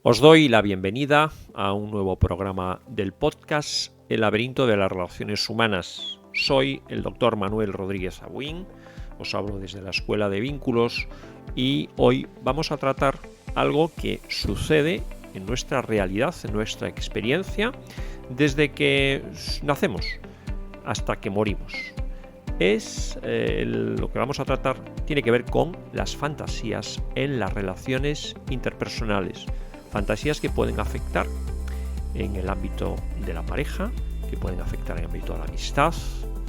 Os doy la bienvenida a un nuevo programa del podcast El laberinto de las relaciones humanas. Soy el doctor Manuel Rodríguez Abuín, os hablo desde la Escuela de Vínculos y hoy vamos a tratar algo que sucede en nuestra realidad, en nuestra experiencia, desde que nacemos hasta que morimos. Lo que vamos a tratar tiene que ver con las fantasías en las relaciones interpersonales. Fantasías que pueden afectar en el ámbito de la pareja, que pueden afectar en el ámbito de la amistad,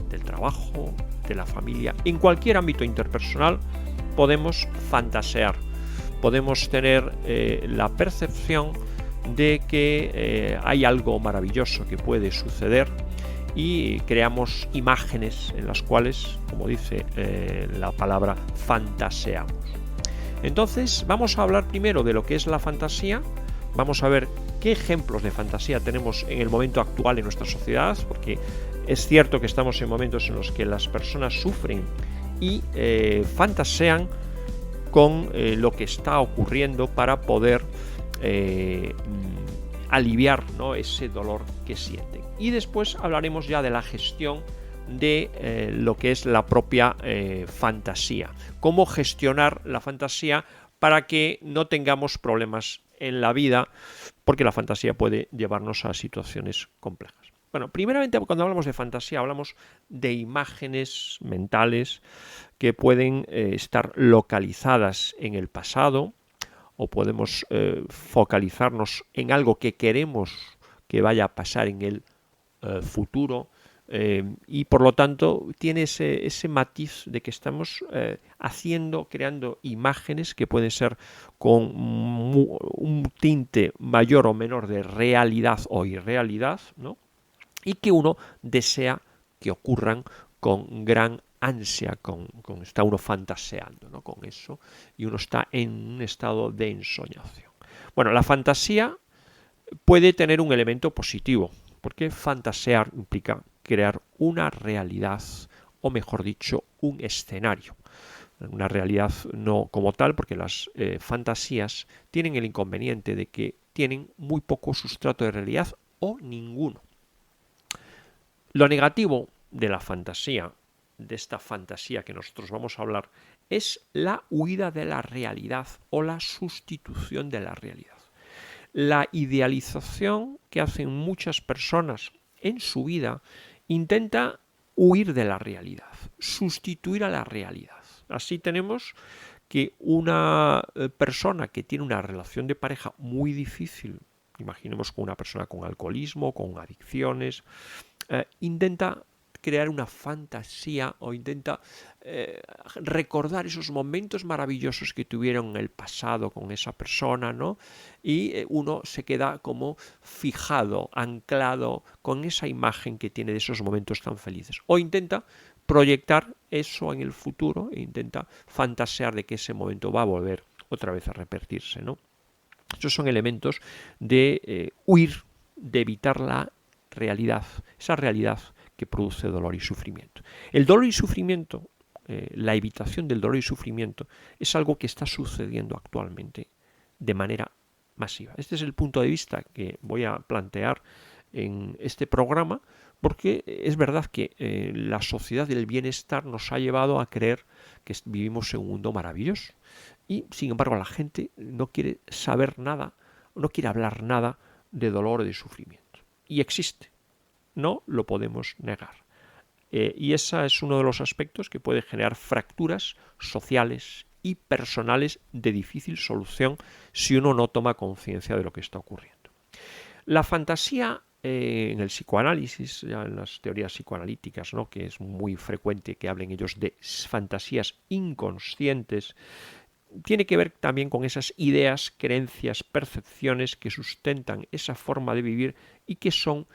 del trabajo, de la familia. En cualquier ámbito interpersonal podemos fantasear, podemos tener la percepción de que hay algo maravilloso que puede suceder y creamos imágenes en las cuales, como dice la palabra, fantaseamos. Entonces vamos a hablar primero de lo que es la fantasía, vamos a ver qué ejemplos de fantasía tenemos en el momento actual en nuestra sociedad, porque es cierto que estamos en momentos en los que las personas sufren y fantasean con lo que está ocurriendo para poder aliviar, ¿no?, ese dolor que sienten. Y después hablaremos ya de la gestión de lo que es la propia fantasía, cómo gestionar la fantasía para que no tengamos problemas en la vida, porque la fantasía puede llevarnos a situaciones complejas. Bueno, primeramente cuando hablamos de fantasía hablamos de imágenes mentales que pueden estar localizadas en el pasado, o podemos focalizarnos en algo que queremos que vaya a pasar en el futuro, y por lo tanto tiene ese matiz de que estamos creando imágenes que pueden ser con un tinte mayor o menor de realidad o irrealidad, ¿no?, y que uno desea que ocurran con gran ansia, está uno fantaseando, ¿no?, con eso, y uno está en un estado de ensoñación. Bueno, la fantasía puede tener un elemento positivo, porque fantasear implica crear una realidad, o mejor dicho, un escenario. Una realidad no como tal, porque las fantasías tienen el inconveniente de que tienen muy poco sustrato de realidad o ninguno. Lo negativo de la fantasía, de esta fantasía que nosotros vamos a hablar, es la huida de la realidad o la sustitución de la realidad. La idealización que hacen muchas personas en su vida intenta huir de la realidad, sustituir a la realidad. Así tenemos que una persona que tiene una relación de pareja muy difícil, imaginemos con una persona con alcoholismo, con adicciones, intenta crear una fantasía o intenta recordar esos momentos maravillosos que tuvieron en el pasado con esa persona, ¿no? Y uno se queda como fijado, anclado con esa imagen que tiene de esos momentos tan felices. O intenta proyectar eso en el futuro e intenta fantasear de que ese momento va a volver otra vez a repetirse, ¿no? Estos son elementos de huir, de evitar la realidad, esa realidad que produce dolor y sufrimiento. El dolor y sufrimiento, la evitación del dolor y sufrimiento, es algo que está sucediendo actualmente de manera masiva. Este es el punto de vista que voy a plantear en este programa, porque es verdad que la sociedad del bienestar nos ha llevado a creer que vivimos en un mundo maravilloso. Y, sin embargo, la gente no quiere saber nada, no quiere hablar nada de dolor o de sufrimiento. Y existe, no lo podemos negar. Y ese es uno de los aspectos que puede generar fracturas sociales y personales de difícil solución si uno no toma conciencia de lo que está ocurriendo. La fantasía en el psicoanálisis, en las teorías psicoanalíticas, ¿no?, que es muy frecuente que hablen ellos de fantasías inconscientes, tiene que ver también con esas ideas, creencias, percepciones que sustentan esa forma de vivir y que son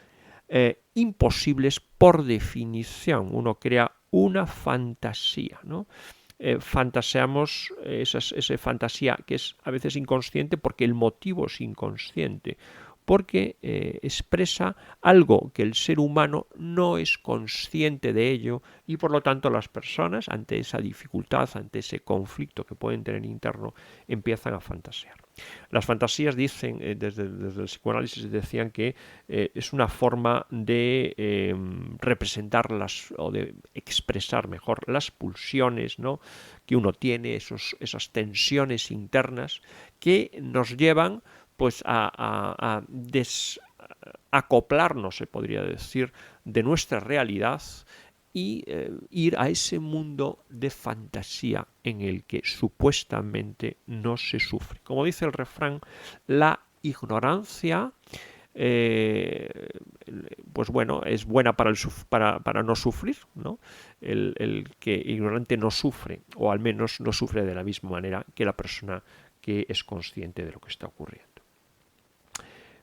imposibles por definición. Uno crea una fantasía, ¿no? Fantaseamos esa fantasía que es a veces inconsciente porque el motivo es inconsciente, porque expresa algo que el ser humano no es consciente de ello y por lo tanto las personas ante esa dificultad, ante ese conflicto que pueden tener interno, empiezan a fantasear. Las fantasías dicen, desde el psicoanálisis decían que es una forma de representar o de expresar mejor las pulsiones, ¿no?, que uno tiene, esas tensiones internas que nos llevan pues a desacoplarnos, se podría decir, de nuestra realidad y ir a ese mundo de fantasía en el que supuestamente no se sufre. Como dice el refrán, la ignorancia pues bueno, es buena para no sufrir, ¿no? El que ignorante no sufre, o al menos no sufre de la misma manera que la persona que es consciente de lo que está ocurriendo.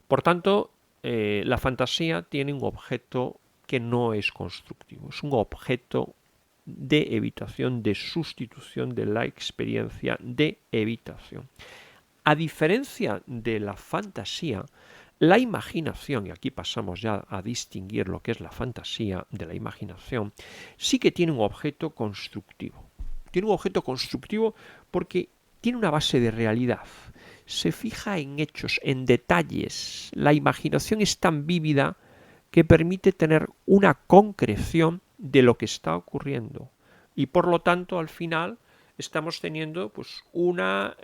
Por tanto, la fantasía tiene un objeto que no es constructivo, es un objeto de evitación, de sustitución de la experiencia de evitación. A diferencia de la fantasía, la imaginación, y aquí pasamos ya a distinguir lo que es la fantasía de la imaginación, sí que tiene un objeto constructivo. Tiene un objeto constructivo porque tiene una base de realidad. Se fija en hechos, en detalles. La imaginación es tan vívida que permite tener una concreción de lo que está ocurriendo. Y por lo tanto, al final, estamos teniendo pues una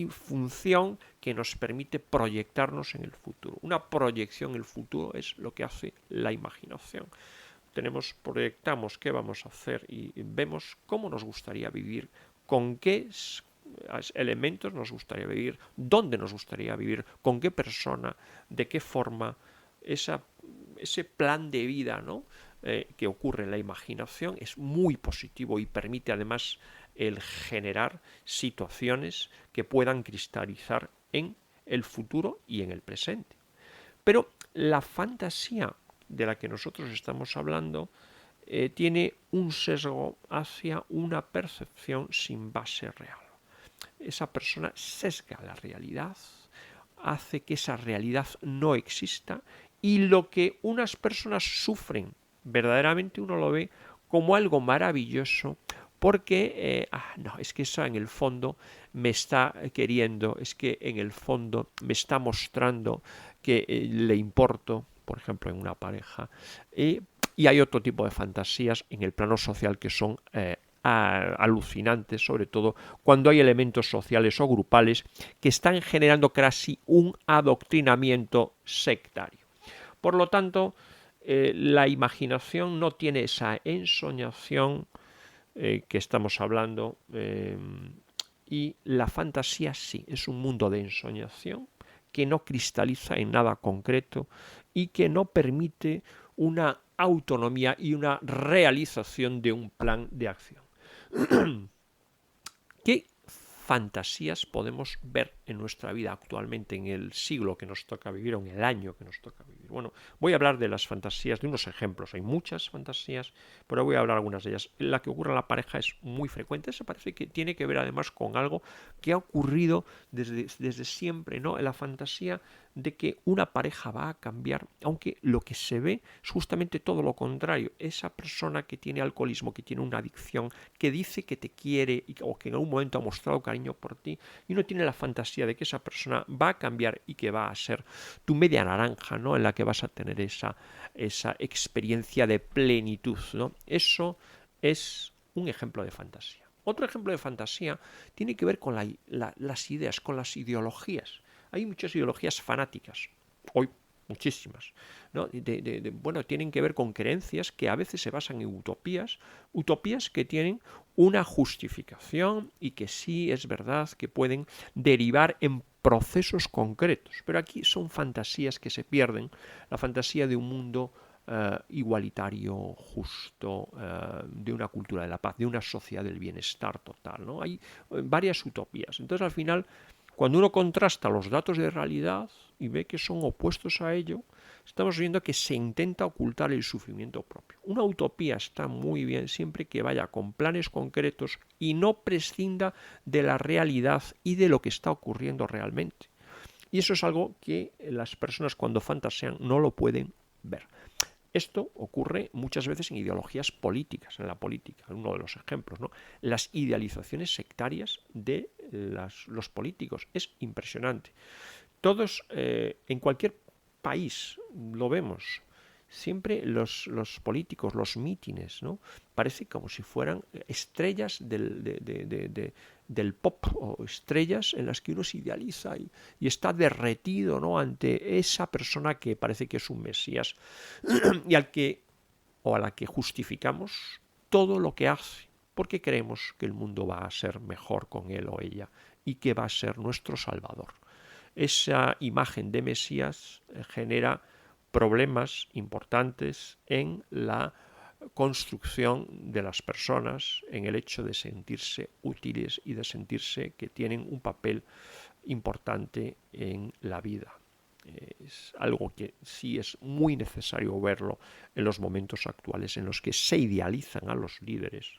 función que nos permite proyectarnos en el futuro. Una proyección en el futuro es lo que hace la imaginación. Proyectamos qué vamos a hacer y vemos cómo nos gustaría vivir, con qué elementos nos gustaría vivir, dónde nos gustaría vivir, con qué persona, de qué forma, ese plan de vida, ¿no?, que ocurre en la imaginación es muy positivo y permite además el generar situaciones que puedan cristalizar en el futuro y en el presente. Pero la fantasía de la que nosotros estamos hablando tiene un sesgo hacia una percepción sin base real. Esa persona sesga la realidad, hace que esa realidad no exista y lo que unas personas sufren verdaderamente uno lo ve como algo maravilloso porque no, es que eso en el fondo me está queriendo, es que en el fondo me está mostrando que le importo, por ejemplo en una pareja, y hay otro tipo de fantasías en el plano social que son alucinantes, sobre todo cuando hay elementos sociales o grupales que están generando casi un adoctrinamiento sectario. Por lo tanto, la imaginación no tiene esa ensoñación que estamos hablando y la fantasía sí, es un mundo de ensoñación que no cristaliza en nada concreto y que no permite una autonomía y una realización de un plan de acción. ¿Qué fantasías podemos ver en nuestra vida actualmente, en el siglo que nos toca vivir o en el año que nos toca vivir? Bueno, voy a hablar de las fantasías, de unos ejemplos. Hay muchas fantasías, pero voy a hablar de algunas de ellas. La que ocurre en la pareja es muy frecuente. Se parece que tiene que ver además con algo que ha ocurrido desde siempre, ¿no? La fantasía de que una pareja va a cambiar, aunque lo que se ve es justamente todo lo contrario. Esa persona que tiene alcoholismo, que tiene una adicción, que dice que te quiere o que en algún momento ha mostrado cariño por ti, y uno tiene la fantasía de que esa persona va a cambiar y que va a ser tu media naranja, ¿no?, en la que vas a tener esa experiencia de plenitud, ¿no? Eso es un ejemplo de fantasía. Otro ejemplo de fantasía tiene que ver con las ideas, con las ideologías. Hay muchas ideologías fanáticas, hoy muchísimas, ¿no? Bueno, tienen que ver con creencias que a veces se basan en utopías que tienen una justificación y que sí es verdad que pueden derivar en procesos concretos, pero aquí son fantasías que se pierden, la fantasía de un mundo igualitario, justo, de una cultura de la paz, de una sociedad del bienestar total, ¿no? Hay varias utopías. Entonces, al final, cuando uno contrasta los datos de realidad y ve que son opuestos a ello, estamos viendo que se intenta ocultar el sufrimiento propio. Una utopía está muy bien siempre que vaya con planes concretos y no prescinda de la realidad y de lo que está ocurriendo realmente. Y eso es algo que las personas cuando fantasean no lo pueden ver. Esto ocurre muchas veces en ideologías políticas, en la política, uno de los ejemplos, ¿no? Las idealizaciones sectarias de los políticos. Es impresionante. Todos, en cualquier país, lo vemos. Siempre los políticos, los mítines, ¿no? Parece como si fueran estrellas del pop, o estrellas en las que uno se idealiza y está derretido, ¿no?, ante esa persona que parece que es un mesías y al que o a la que justificamos todo lo que hace, porque creemos que el mundo va a ser mejor con él o ella y que va a ser nuestro salvador. Esa imagen de Mesías genera problemas importantes en la construcción de las personas, en el hecho de sentirse útiles y de sentirse que tienen un papel importante en la vida. Es algo que sí es muy necesario verlo en los momentos actuales en los que se idealizan a los líderes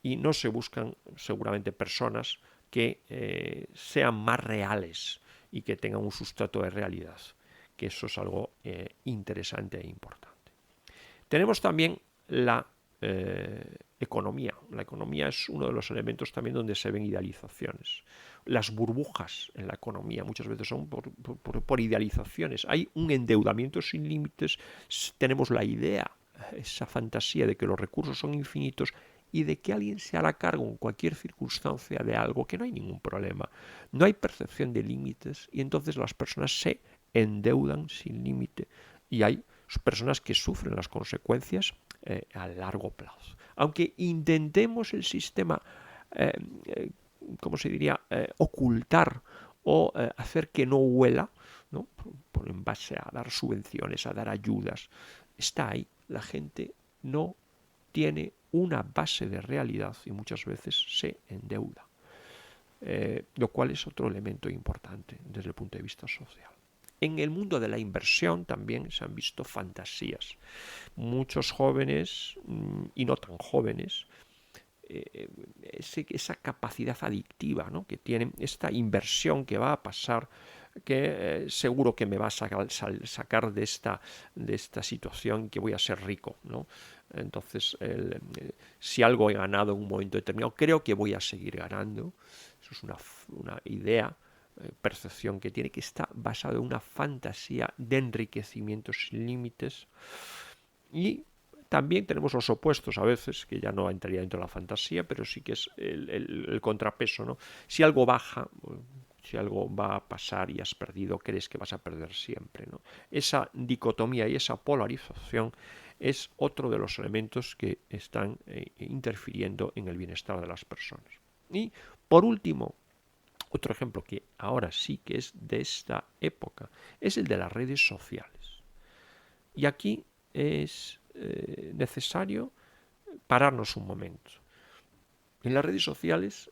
y no se buscan seguramente personas que sean más reales y que tengan un sustrato de realidad, que eso es algo interesante e importante. Tenemos también la economía. La economía es uno de los elementos también donde se ven idealizaciones. Las burbujas en la economía muchas veces son por idealizaciones. Hay un endeudamiento sin límites, tenemos la idea, esa fantasía de que los recursos son infinitos y de que alguien se hará cargo en cualquier circunstancia de algo, que no hay ningún problema. No hay percepción de límites y entonces las personas se endeudan sin límite y hay personas que sufren las consecuencias a largo plazo. Aunque intentemos el sistema, ¿cómo se diría?, ocultar o hacer que no huela, ¿no?, en base a dar subvenciones, a dar ayudas, está ahí. La gente no tiene una base de realidad y muchas veces se endeuda, lo cual es otro elemento importante desde el punto de vista social. En el mundo de la inversión también se han visto fantasías. Muchos jóvenes y no tan jóvenes, esa capacidad adictiva, ¿no?, que tienen, esta inversión que va a pasar, que seguro que me va a sacar de esta situación, que voy a ser rico, ¿no? Entonces, si algo he ganado en un momento determinado, creo que voy a seguir ganando. Eso es una idea, percepción que tiene, que está basada en una fantasía de enriquecimiento sin límites. Y también tenemos los opuestos a veces, que ya no entraría dentro de la fantasía, pero sí que es el contrapeso, ¿no? Si algo baja, si algo va a pasar y has perdido, crees que vas a perder siempre, ¿no? Esa dicotomía y esa polarización es otro de los elementos que están interfiriendo en el bienestar de las personas. Y por último, otro ejemplo que ahora sí que es de esta época es el de las redes sociales. Y aquí es necesario pararnos un momento. En las redes sociales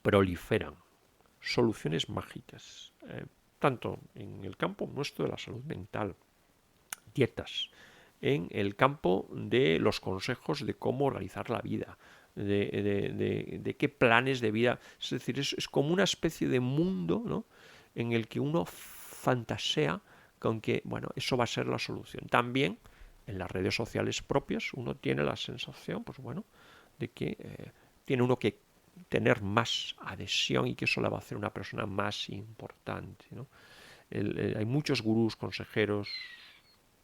proliferan soluciones mágicas, tanto en el campo nuestro de la salud mental, dietas, en el campo de los consejos de cómo organizar la vida, de qué planes de vida. Es decir, es como una especie de mundo, ¿no?, en el que uno fantasea con que, bueno, eso va a ser la solución. También en las redes sociales propias uno tiene la sensación, pues bueno, de que tiene uno que tener más adhesión y que eso la va a hacer una persona más importante, ¿no? Hay muchos gurús, consejeros,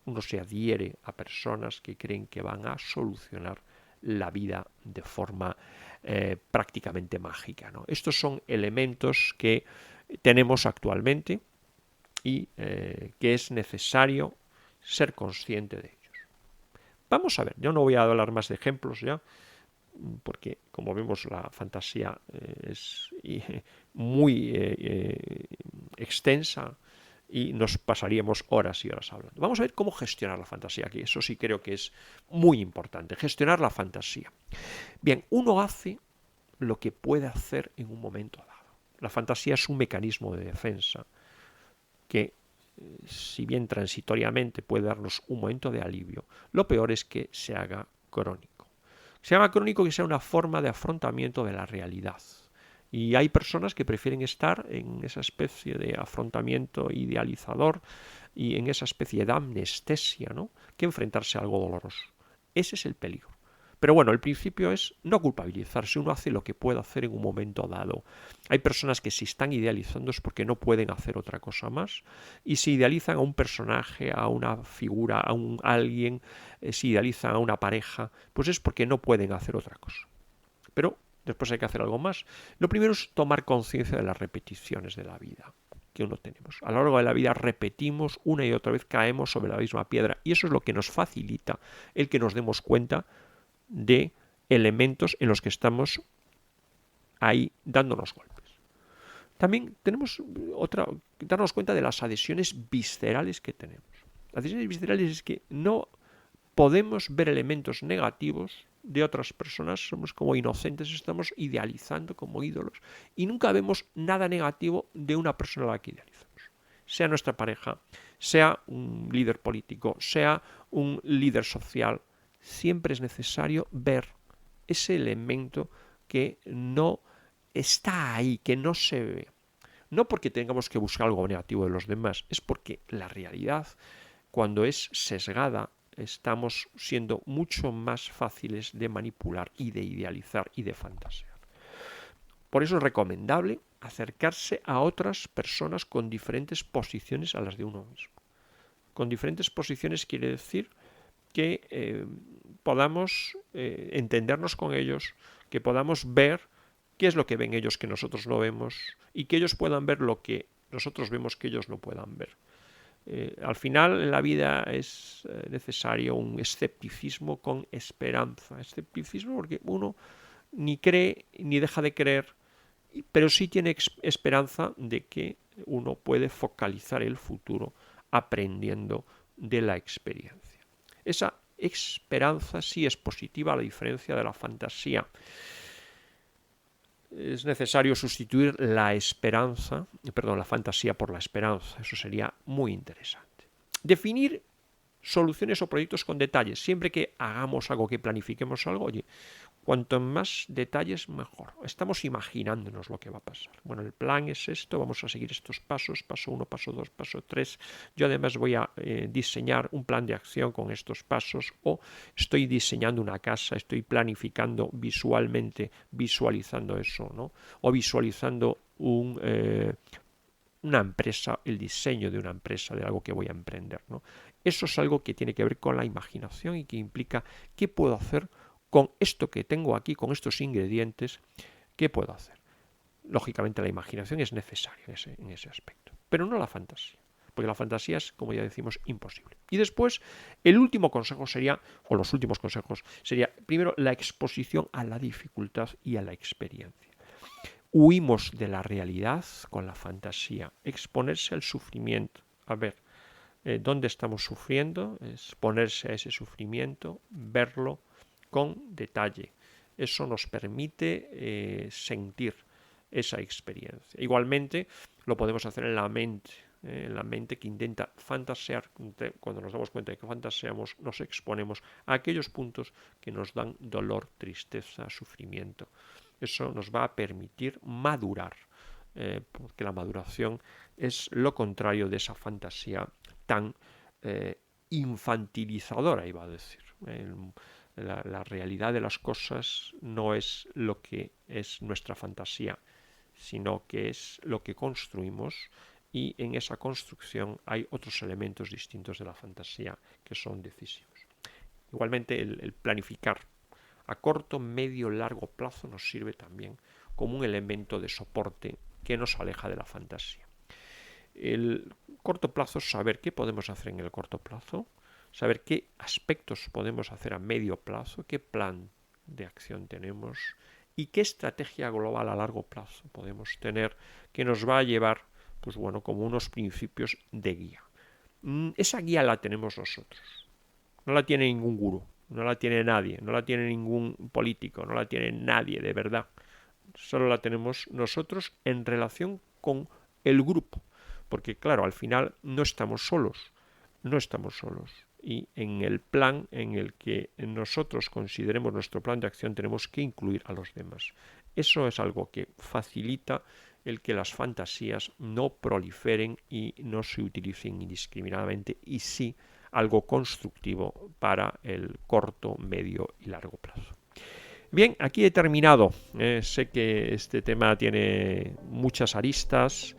uno se adhiere a personas que creen que van a solucionar la vida de forma prácticamente mágica, ¿no? Estos son elementos que tenemos actualmente y que es necesario ser consciente de ellos. Vamos a ver, yo no voy a hablar más de ejemplos ya, porque como vemos la fantasía es muy extensa y nos pasaríamos horas y horas hablando. Vamos a ver cómo gestionar la fantasía aquí. Eso sí creo que es muy importante, gestionar la fantasía. Bien, uno hace lo que puede hacer en un momento dado. La fantasía es un mecanismo de defensa que, si bien transitoriamente puede darnos un momento de alivio, lo peor es que se haga crónico. Se llama crónico, que sea una forma de afrontamiento de la realidad. Y hay personas que prefieren estar en esa especie de afrontamiento idealizador y en esa especie de anestesia, ¿no?, que enfrentarse a algo doloroso. Ese es el peligro. Pero bueno, el principio es no culpabilizarse. Uno hace lo que puede hacer en un momento dado. Hay personas que si están idealizando es porque no pueden hacer otra cosa más. Y si idealizan a un personaje, a una figura, a alguien, si idealizan a una pareja, pues es porque no pueden hacer otra cosa. Pero después hay que hacer algo más. Lo primero es tomar conciencia de las repeticiones de la vida que uno tenemos. A lo largo de la vida repetimos una y otra vez, caemos sobre la misma piedra. Y eso es lo que nos facilita el que nos demos cuenta de elementos en los que estamos ahí dándonos golpes. También tenemos darnos cuenta de las adhesiones viscerales que tenemos. Las adhesiones viscerales es que no podemos ver elementos negativos de otras personas, somos como inocentes, estamos idealizando como ídolos y nunca vemos nada negativo de una persona a la que idealizamos. Sea nuestra pareja, sea un líder político, sea un líder social, siempre es necesario ver ese elemento que no está ahí, que no se ve. No porque tengamos que buscar algo negativo de los demás, es porque la realidad, cuando es sesgada, estamos siendo mucho más fáciles de manipular y de idealizar y de fantasear. Por eso es recomendable acercarse a otras personas con diferentes posiciones a las de uno mismo. Con diferentes posiciones quiere decir que podamos entendernos con ellos, que podamos ver qué es lo que ven ellos que nosotros no vemos y que ellos puedan ver lo que nosotros vemos que ellos no puedan ver. Al final en la vida es necesario un escepticismo con esperanza. Escepticismo porque uno ni cree ni deja de creer, pero sí tiene esperanza de que uno puede focalizar el futuro aprendiendo de la experiencia. Esa esperanza sí es positiva, a la diferencia de la fantasía. Es necesario sustituir la fantasía por la esperanza. Eso sería muy interesante. Definir soluciones o proyectos con detalles. Siempre que hagamos algo, que planifiquemos algo, oye, cuanto más detalles mejor. Estamos imaginándonos lo que va a pasar. Bueno, el plan es esto, vamos a seguir estos pasos, paso 1, paso 2, paso 3. Yo además voy a diseñar un plan de acción con estos pasos, o estoy diseñando una casa, estoy planificando visualmente, visualizando eso, ¿no? O visualizando una empresa, el diseño de una empresa, de algo que voy a emprender, ¿no? Eso es algo que tiene que ver con la imaginación y que implica qué puedo hacer con esto que tengo aquí, con estos ingredientes, ¿qué puedo hacer? Lógicamente la imaginación es necesaria en ese aspecto, pero no la fantasía, porque la fantasía es, como ya decimos, imposible. Y después, el último consejo sería, o los últimos consejos, sería primero la exposición a la dificultad y a la experiencia. Huimos de la realidad con la fantasía, exponerse al sufrimiento. A ver, ¿dónde estamos sufriendo? Exponerse a ese sufrimiento, verlo con detalle. Eso nos permite sentir esa experiencia. Igualmente, lo podemos hacer en la mente que intenta fantasear. Cuando nos damos cuenta de que fantaseamos, nos exponemos a aquellos puntos que nos dan dolor, tristeza, sufrimiento. Eso nos va a permitir madurar, porque la maduración es lo contrario de esa fantasía tan infantilizadora, iba a decir. La realidad de las cosas no es lo que es nuestra fantasía, sino que es lo que construimos, y en esa construcción hay otros elementos distintos de la fantasía que son decisivos. Igualmente el planificar a corto, medio, largo plazo nos sirve también como un elemento de soporte que nos aleja de la fantasía. El corto plazo es saber qué podemos hacer en el corto plazo, saber qué aspectos podemos hacer a medio plazo, qué plan de acción tenemos y qué estrategia global a largo plazo podemos tener que nos va a llevar, pues bueno, como unos principios de guía. Esa guía la tenemos nosotros, no la tiene ningún gurú, no la tiene nadie, no la tiene ningún político, no la tiene nadie de verdad. Solo la tenemos nosotros en relación con el grupo. Porque claro, al final no estamos solos. Y en el plan en el que nosotros consideremos nuestro plan de acción tenemos que incluir a los demás. Eso es algo que facilita el que las fantasías no proliferen y no se utilicen indiscriminadamente, y sí algo constructivo para el corto, medio y largo plazo. Bien, aquí he terminado. Sé que este tema tiene muchas aristas,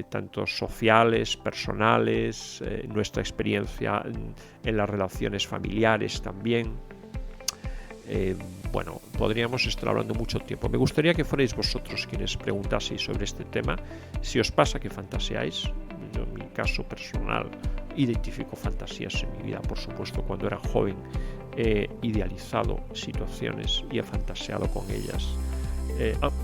tanto sociales, personales, nuestra experiencia en las relaciones familiares también. Bueno, podríamos estar hablando mucho tiempo. Me gustaría que fuerais vosotros quienes preguntaseis sobre este tema, si os pasa que fantaseáis. Yo, en mi caso personal, identifico fantasías en mi vida, por supuesto. Cuando era joven he idealizado situaciones y he fantaseado con ellas.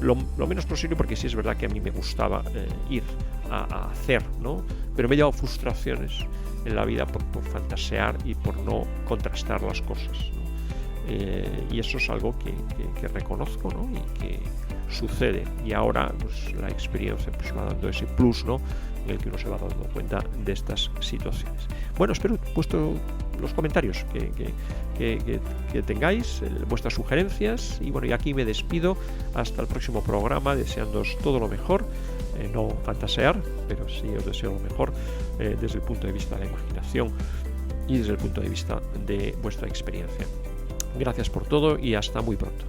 Lo menos posible, porque sí es verdad que a mí me gustaba ir a hacer, ¿no? Pero me he llevado frustraciones en la vida por fantasear y por no contrastar las cosas, ¿no? Y eso es algo que reconozco, ¿no? Y que sucede, y ahora pues, la experiencia pues, va dando ese plus, ¿no? En el que uno se va dando cuenta de estas situaciones. Bueno, espero los comentarios que tengáis, vuestras sugerencias, y bueno, y aquí me despido hasta el próximo programa, deseándoos todo lo mejor, no fantasear, pero sí os deseo lo mejor desde el punto de vista de la imaginación y desde el punto de vista de vuestra experiencia. Gracias por todo y hasta muy pronto.